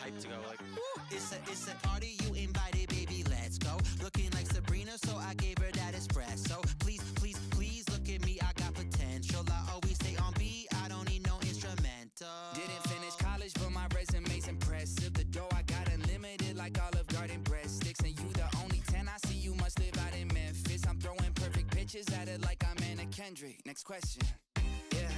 hyped to go. Like, It's a party you invited, baby, let's go. Looking like Sabrina, so I gave her that espresso. Please, please, please look at me, I got potential. I always stay on beat, I don't need no instrumental. Didn't finish college, but my resume's impressive. The dough I got unlimited like Olive Garden breadsticks. And you the only 10 I see, you must live out in Memphis. I'm throwing perfect pitches at it like I'm Anna Kendrick. Next question. Yeah,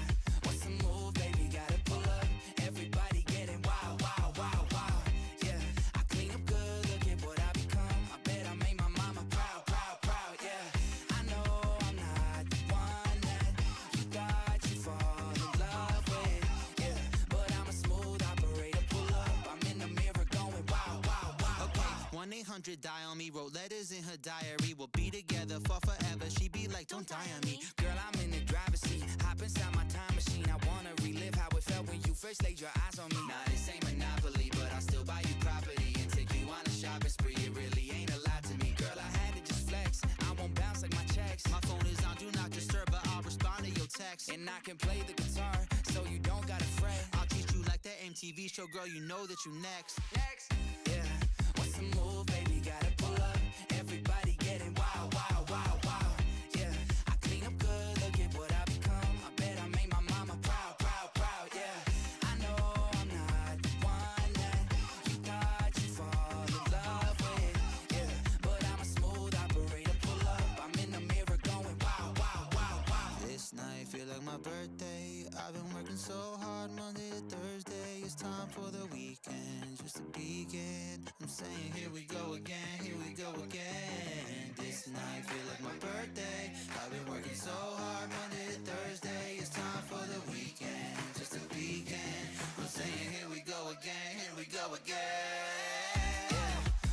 what's the move, baby? Gotta pull up. Everybody getting wild, wild, wild, wild. Yeah, I clean up good, look at what I become. I bet I made my mama proud, proud, proud. Yeah, I know I'm not the one that you thought you'd fall in love with. Yeah, but I'm a smooth operator, pull up. I'm in the mirror going wow, wow, wow. Okay, 1-800 dial me, wrote letters in her diary. We'll be together for forever. She be like, don't die on me. Girl, I'm in the driver's seat, hop inside my time machine. I wanna relive how it felt when you first laid your eyes on me. Nah, this ain't Monopoly, but I'll still buy you property and take you on a shopping spree. It really ain't a lot to me. Girl, I had to just flex. I won't bounce like my checks. My phone is on do not disturb, but I'll respond to your text. And I can play the guitar, so you don't gotta fret. I'll treat you like that MTV show, girl, you know that you next. Next. Yeah, what's the move, baby? Gotta pull up. Everybody getting wild, wild, wild, wild. Yeah, I clean up good, look at what I become. I bet I made my mama proud, proud, proud. Yeah, I know I'm not the one that you thought you'd fall in love with. Yeah, but I'm a smooth operator, pull up. I'm in the mirror going wow, wow, wow, wow. This night feel like my birthday. I've been working so hard Monday to Thursday. It's time for the weekend, just to begin. I'm saying here we go again, here we go again. This night feel like my birthday. I've been working so hard Monday to Thursday. It's time for the weekend, just to begin. I'm saying here we go again, here we go again. Yeah,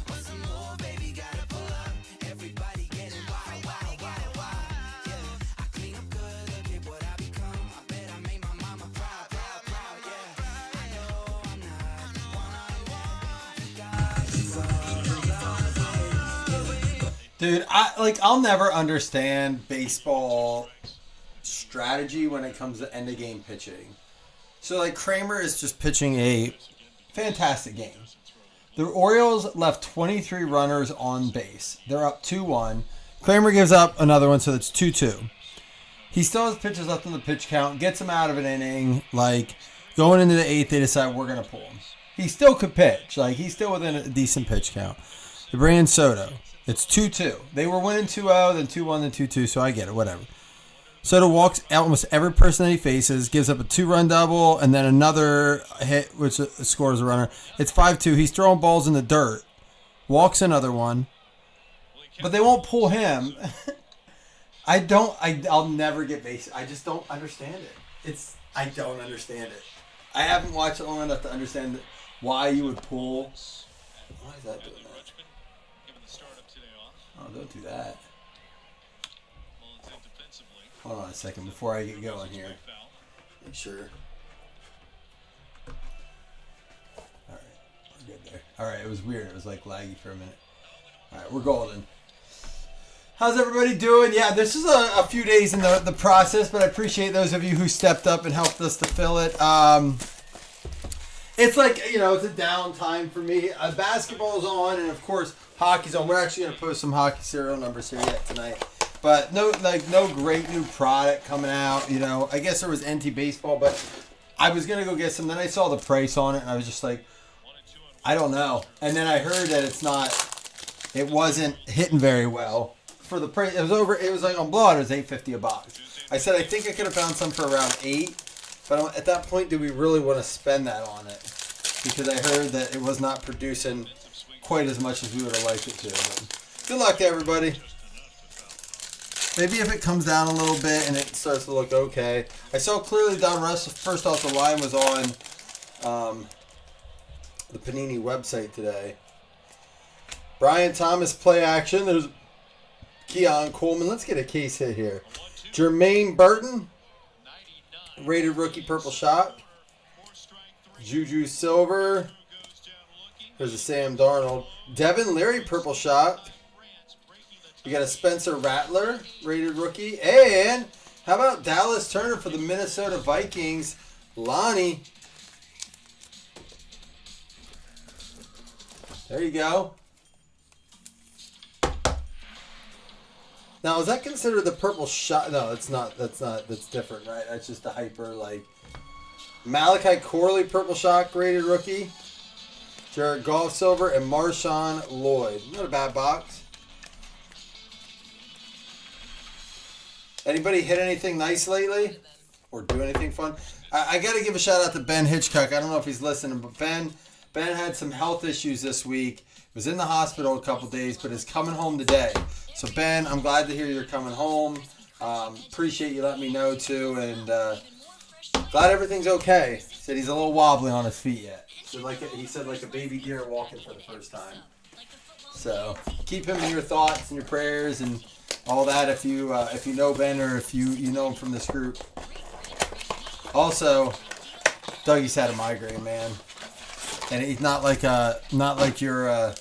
what's the move, baby? Gotta pull up. Everybody getting wild, wild, wild, wild. Yeah, I clean up good, look at what I become. I bet I made my mama proud, proud, proud. Yeah, I know I'm not the one that you got you fall in love with. Dude, I'll never understand baseball strategy when it comes to end of game pitching. So like Kramer is just pitching a fantastic game. The Orioles left 23 runners on base. They're up 2-1. Kramer gives up another one, so it's 2-2. He still has pitches left in the pitch count, gets him out of an inning. Like going into the 8th, they decide we're gonna pull him. He still could pitch. Like he's still within a decent pitch count. They bring in Soto. It's 2-2. They were winning 2-0, then 2-1, then 2-2, so I get it, whatever. Soto walks almost every person that he faces, gives up a 2-run double, and then another hit, which scores a runner. It's 5-2. He's throwing balls in the dirt. Walks another one. But they won't pull him. I'll never get base. I just don't understand it. I don't understand it. I haven't watched it long enough to understand why you would pull. Why is that doing that? Oh, don't do that. Hold on a second before I get going here. Make sure. Alright, we're good there. Alright, it was weird. It was like laggy for a minute. Alright, we're golden. How's everybody doing? Yeah, this is a few days in the process, but I appreciate those of you who stepped up and helped us to fill it. It's like, it's a downtime for me. Basketball's on, and of course, hockey's on. We're actually going to post some hockey serial numbers here yet tonight. But no great new product coming out. I guess there was NT Baseball, but I was going to go get some. Then I saw the price on it, and I was just like, I don't know. And then I heard that it wasn't hitting very well for the price. It was like on Blowout, it was $8.50 a box. I said, I think I could have found some for around $8. But at that point, do we really want to spend that on it? Because I heard that it was not producing quite as much as we would have liked it to. But good luck to everybody. Maybe if it comes down a little bit and it starts to look okay. I saw clearly Don Russ, first off the line, was on the Panini website today. Brian Thomas play action. There's Keon Coleman. Let's get a case hit here. Jermaine Burton. Rated rookie purple shot. Juju Silver. There's a Sam Darnold. Devin Leary purple shot. We got a Spencer Rattler rated rookie. And how about Dallas Turner for the Minnesota Vikings? Lonnie. There you go. Now, is that considered the purple shot? No, it's not. That's different, right? That's just a hyper, like, Malachi Corley, purple shot graded rookie. Jared Goff silver and Marshawn Lloyd. Not a bad box. Anybody hit anything nice lately? Or do anything fun? I got to give a shout out to Ben Hitchcock. I don't know if he's listening, but Ben had some health issues this week. Was in the hospital a couple days, but is coming home today. So Ben, I'm glad to hear you're coming home. Appreciate you letting me know too, and glad everything's okay. Said he's a little wobbly on his feet yet. So he said like a baby deer walking for the first time. So keep him in your thoughts and your prayers and all that if you know Ben or if you know him from this group. Also, Dougie's had a migraine, man, and he's not like your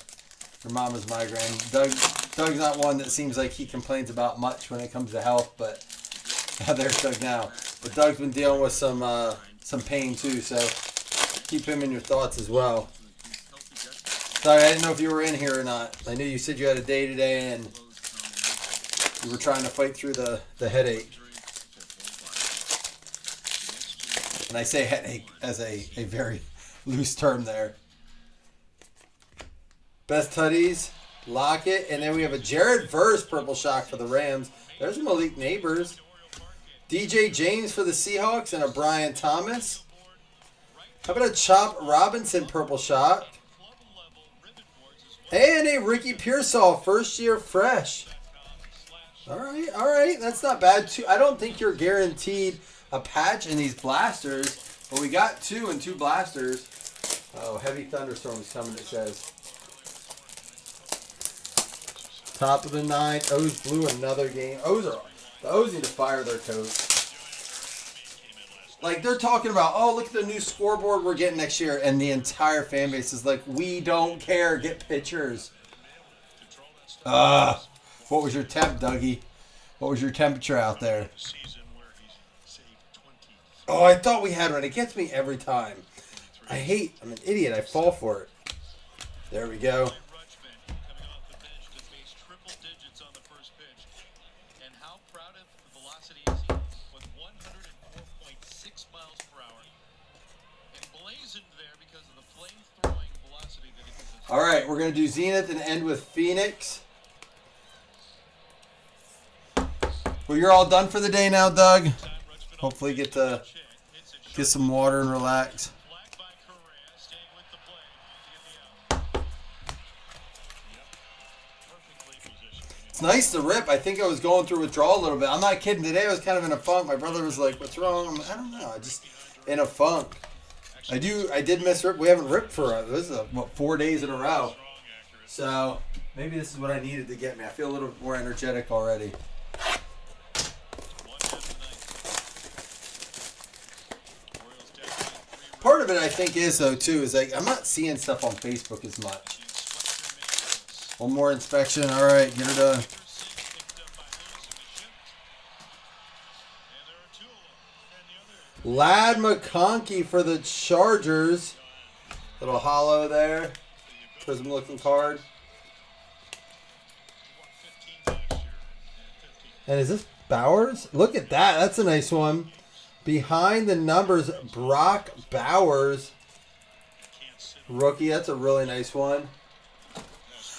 mama's migraine. Doug's not one that seems like he complains about much when it comes to health, but there's Doug now. But Doug's been dealing with some pain too, so keep him in your thoughts as well. Sorry, I didn't know if you were in here or not. I knew you said you had a day today and you were trying to fight through the headache. And I say headache as a very loose term there. Best Tutties, Lockett, and then we have a Jared Verse purple shock for the Rams. There's Malik Neighbors. DJ James for the Seahawks and a Brian Thomas. How about a Chop Robinson purple shock? And a Ricky Pearsall first year fresh. All right. That's not bad too. I don't think you're guaranteed a patch in these blasters, but we got 2 and 2 blasters. Oh, heavy thunderstorm is coming, it says. Top of the 9. O's blew another game. The O's need to fire their coach. Like, they're talking about, oh, look at the new scoreboard we're getting next year, and the entire fan base is like, we don't care. Get pictures. What was your temp, Dougie? What was your temperature out there? Oh, I thought we had one. It gets me every time. I'm an idiot. I fall for it. There we go. All right, we're going to do Zenith and end with Phoenix. Well, you're all done for the day now, Doug. Hopefully get some water and relax. It's nice to rip. I think I was going through withdrawal a little bit. I'm not kidding. Today I was kind of in a funk. My brother was like, what's wrong? I'm like, I don't know. I just in a funk. I did miss rip. We haven't ripped for this is 4 days in a row. So maybe this is what I needed to get me. I feel a little more energetic already. Part of it, I think, is though too is like I'm not seeing stuff on Facebook as much. One more inspection. All right, get her done. Lad McConkey for the Chargers. Little hollow there. Prism looking card. And is this Bowers? Look at that. That's a nice one. Behind the numbers, Brock Bowers. Rookie. That's a really nice one.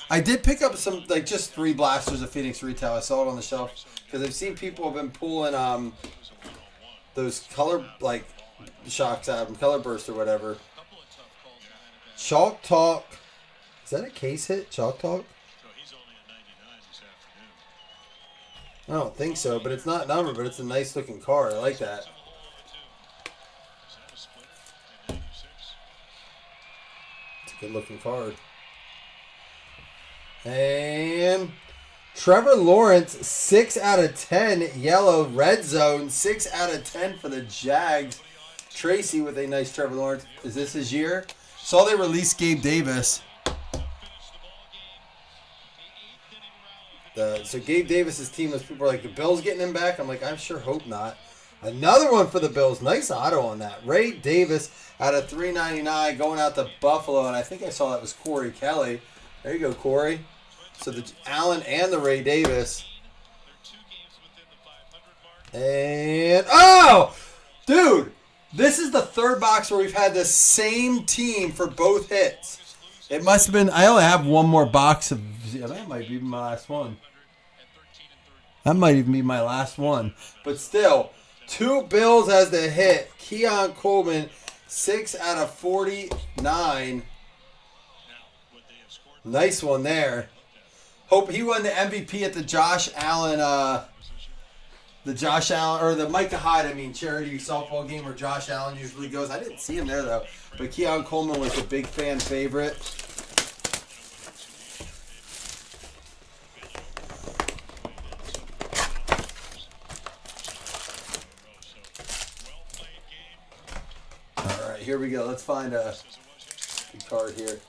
I did pick up some, like just 3 blasters of Phoenix retail. I saw it on the shelf because I've seen people have been pulling those color like shocks out of them, color burst or whatever. Chalk Talk. Is that a case hit? Chalk Talk? I don't think so, but it's not numbered, but it's a nice looking card. I like that. It's a good looking card. And Trevor Lawrence, 6 out of 10, yellow, red zone, 6 out of 10 for the Jags. Tracy with a nice Trevor Lawrence. Is this his year? Saw they released Gabe Davis. So Gabe Davis's team was people were like, the Bills getting him back? I'm like, I sure hope not. Another one for the Bills. Nice auto on that. Ray Davis out of 399 going out to Buffalo. And I think I saw that was Corey Kelly. There you go, Corey. So the Allen and the Ray Davis. And, oh! Dude, this is the third box where we've had the same team for both hits. It must have been, I only have one more box of, yeah, that might be my last one. That might even be my last one. But still, 2 Bills as the hit. Keon Coleman, 6 out of 49. Nice one there. Hope he won the MVP at the Josh Allen, or the Micah Hyde, charity softball game where Josh Allen usually goes. I didn't see him there, though. But Keon Coleman was a big fan favorite. All right, here we go. Let's find a good card here.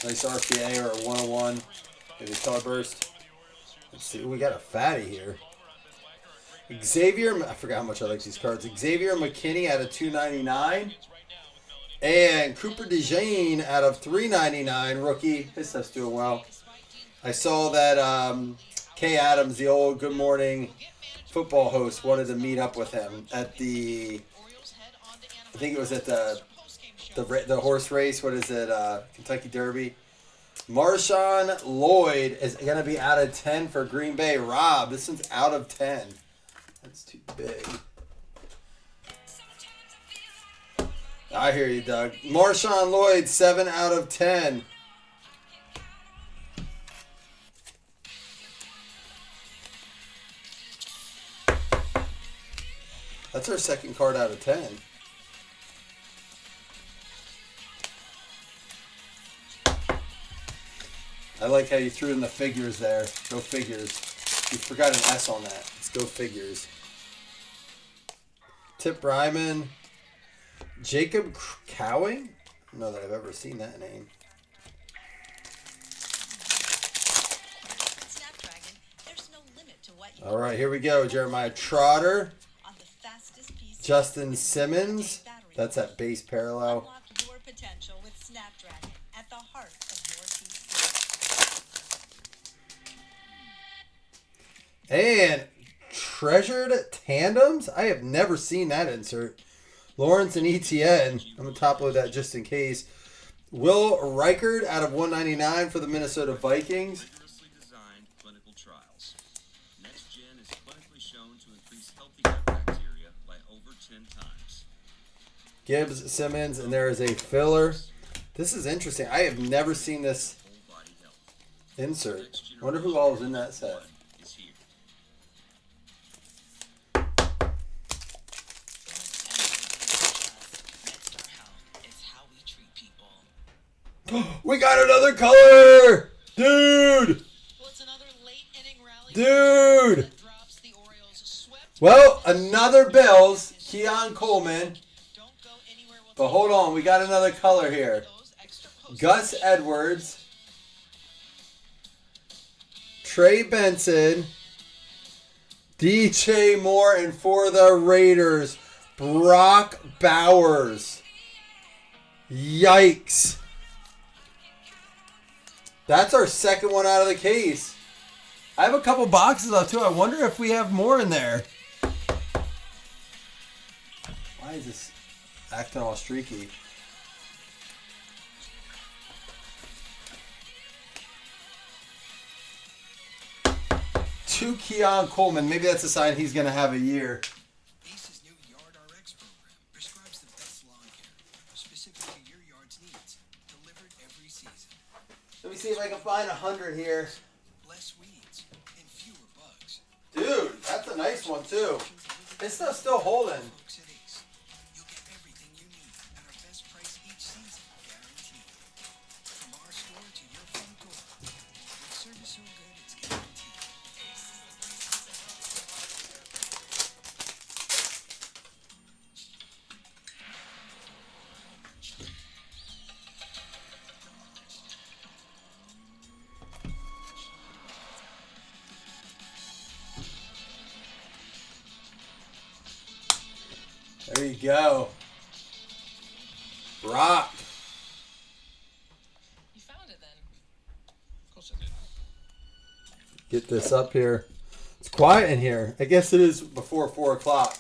Nice RPA or a 101. Maybe color burst. Let's see. We got a fatty here. Xavier, I forgot how much I like these cards. Xavier McKinney out of 299. And Cooper DeJean out of 399. Rookie. His stuff's doing well. I saw that Kay Adams, the old Good Morning Football host, wanted to meet up with him at the, I think it was at the horse race. What is it? Kentucky Derby. Marshawn Lloyd is going to be out of 10 for Green Bay. Rob, this one's out of 10. That's too big. I hear you, Doug. Marshawn Lloyd, 7 out of 10. That's our second card out of 10. I like how you threw in the figures there. Go figures. You forgot an S on that. Let's go figures. Tip Ryman. Jacob Cowing? I don't know that I've ever seen that name. All right, here we go. Jeremiah Trotter. Justin Simmons. That's at base parallel. Your potential with Snapdragon at the heart of your PC. And treasured tandems. I have never seen that insert. Lawrence and ETN. I'm going to top load that just in case. Will Reichard out of 199 for the Minnesota Vikings. Rigorously designed clinical trials. Next Gen is clinically shown to increase healthy gut bacteria by over 10 times. Gibbs, Simmons, and there is a filler. This is interesting. I have never seen this Whole body health. insert. Wonder who all is in that set. Is here. MedStar Health is how we treat people. We got another color! Dude! Well, it's another late inning rally. Dude! That drops the Orioles swept. Well, another Bills. Keon Coleman. Don't go anywhere. We'll But hold on, we got another color here. those extra posts. Gus Edwards. Trey Benson. DJ Moore, and for the Raiders, Brock Bowers. Yikes. That's our second one out of the case. I have a couple boxes left too. I wonder if we have more in there. Why is this acting all streaky? To Keon Coleman. Maybe that's a sign he's going to have a year. Ace's new Yard RX program prescribes the best lawn care, specific to your yard's needs, delivered every season. Let me see if I can find 100 here. Less weeds and fewer bugs. Dude, that's a nice one too. This stuff's still holding. Folks at Ace, you'll get everything you need at our best price each season, guaranteed. From our store to your front door, with service so good it's guaranteed. Ace. There you go. Brock. You found it then. Of course I did. Get this up here. It's quiet in here. I guess it is before 4 o'clock.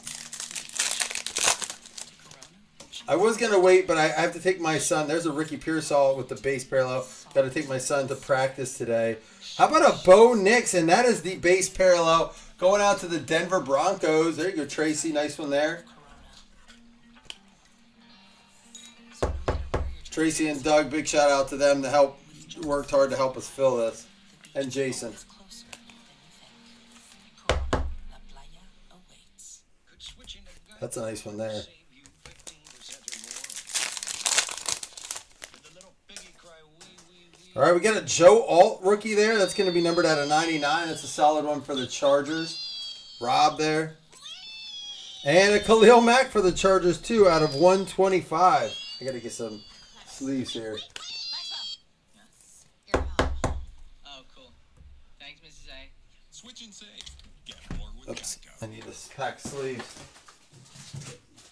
I was going to wait, but I have to take my son. There's a Ricky Pearsall with the base parallel. Got to take my son to practice today. How about a Bo Nix? And that is the base parallel going out to the Denver Broncos. There you go, Tracy. Nice one there. Tracy and Doug, big shout out to them to help. Worked hard to help us fill this. And Jason. Closer than you think. Corona, La Playa awaits. Could switching to gun That's a nice one there. save you 15% or more? Did the little piggy cry wee wee wee? All right, we got a Joe Alt rookie there. That's going to be numbered out of 99. That's a solid one for the Chargers. Rob there. And a Khalil Mack for the Chargers, too, out of 125. I got to get some sleeves here. Oh, cool. Thanks, Mrs. A. Switch and save. Get more with Oops, Geico. I need to pack sleeves.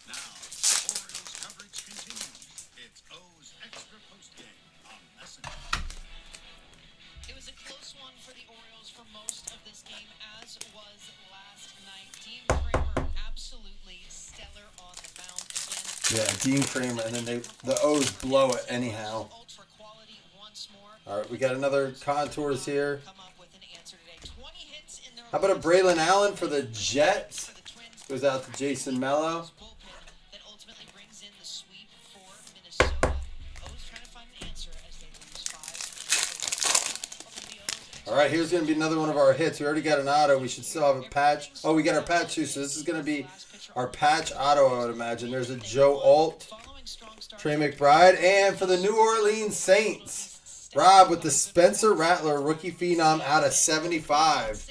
Now, Orioles coverage continues. It's O's extra postgame on Messenger. It was a close one for the Orioles for most of this game, as was last night. Dean Kramer absolutely stellar on the mound again. Yeah, Dean Kramer, and then the O's blow it anyhow. Ultra quality once more. All right, we got another Contours here. Come up with an answer today. 20 hits in their How about a last Braylon Allen for the Jets? for the Twins. Goes out to Jason Mello. Bullpen that ultimately brings in the sweep for Minnesota. O's trying to find an answer as they lose 5 in a row. All right, here's going to be another one of our hits. We already got an auto. We should still have a patch. Oh, we got our patch too. So this is going to be our patch auto, I would imagine. There's a Joe Alt, Trey McBride, and for the New Orleans Saints, Rob with the Spencer Rattler rookie phenom out of 75.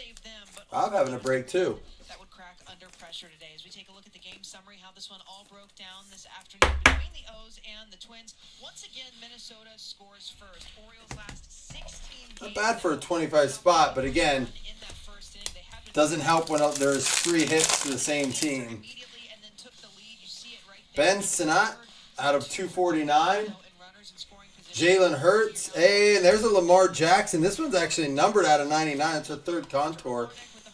Rob having a break too. That would crack under pressure today. As we take a look at the game summary, how this one all broke down this afternoon between the O's and the Twins. Once again, Minnesota scores first. Orioles last 16 Not bad for a 25 spot, but again, in that first inning. They had been doesn't help when there's 3 hits to the same team. immediately and then took the lead. You see it right there. Ben Sinnott out of 249. And runners in scoring position. Jalen Hurts. Hey, and there's a Lamar Jackson. This one's actually numbered out of 99. It's our third contour.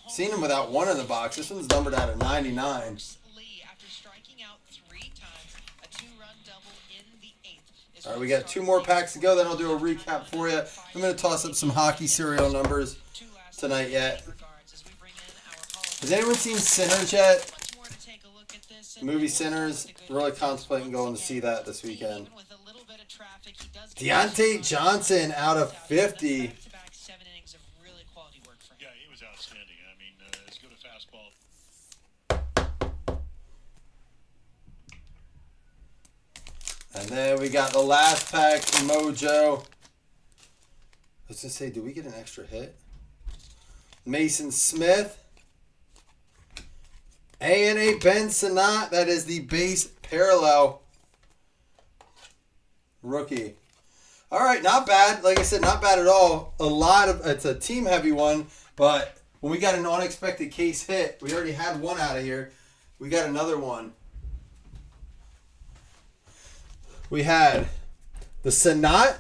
Seen him without 1 in the box. This one's numbered out of 99. Lee, after striking out 3 times, a 2-run double in the 8th. All right, we got 2 more packs to go. Then I'll do a recap for you. I'm going to toss up some hockey serial numbers tonight yet. Has anyone seen Sinners yet? Movie Sinners. Really contemplating going to see that this weekend. Deontay Johnson out of 50. Yeah, he was outstanding. I mean, as good a fastball. And then we got the last pack, Mojo. I was going to say, did we get an extra hit? Mason Smith. A&A Ben Sinnott. That is the base parallel rookie. All right, not bad. Like I said, not bad at all. It's a team heavy one, but when we got an unexpected case hit, we already had one out of here. We got another one. We had the Sinnott.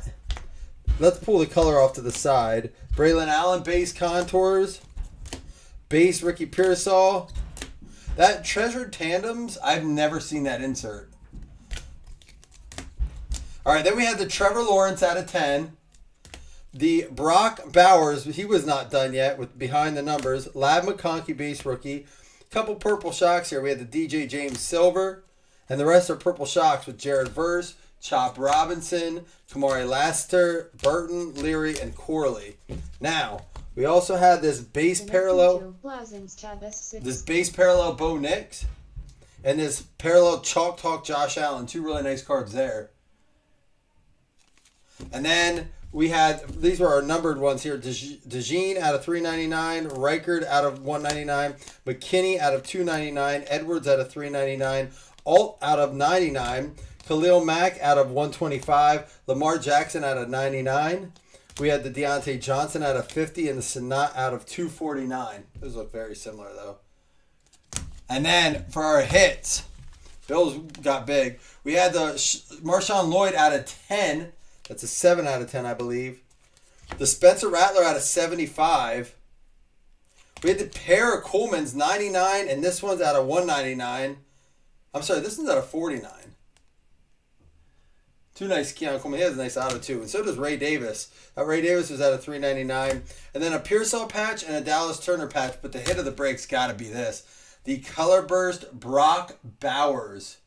Let's pull the color off to the side. Braylon Allen base contours. Base Ricky Pearsall. That Treasured Tandems, I've never seen that insert. All right, then we had the Trevor Lawrence out of 10. The Brock Bowers, he was not done yet with behind the numbers. Lab McConkey base rookie. Couple purple shocks here. We had the DJ James Silver. And the rest are purple shocks with Jared Verse, Chop Robinson, Kamari Lassiter, Burton, Leary, and Corley. Now, we also had this base parallel. This base parallel Bo Nix. And this parallel Chalk Talk Josh Allen. 2 really nice cards there. And then we had, these were our numbered ones here. DeJean out of 399. Reichard out of 199. McKinney out of 299. Edwards out of 399. Alt out of 99. Khalil Mack out of 125. Lamar Jackson out of 99. We had the Deontay Johnson out of 50 and the Sinnott out of 249. Those look very similar though. And then for our hits, Bills got big. We had the Marshawn Lloyd out of 10. That's a 7 out of 10, I believe. The Spencer Rattler out of 75. We had the pair of Coleman's 99, and this one's out of 199. I'm sorry, this one's out of 49. Two nice Keon Coleman. He has a nice auto too, and so does Ray Davis. Ray Davis was out of 399, and then a Pearsall patch and a Dallas Turner patch. But the hit of the break's got to be this: the Color Burst Brock Bowers.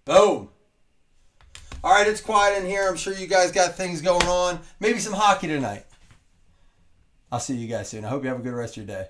Boom. All right, it's quiet in here. I'm sure you guys got things going on. Maybe some hockey tonight. I'll see you guys soon. I hope you have a good rest of your day.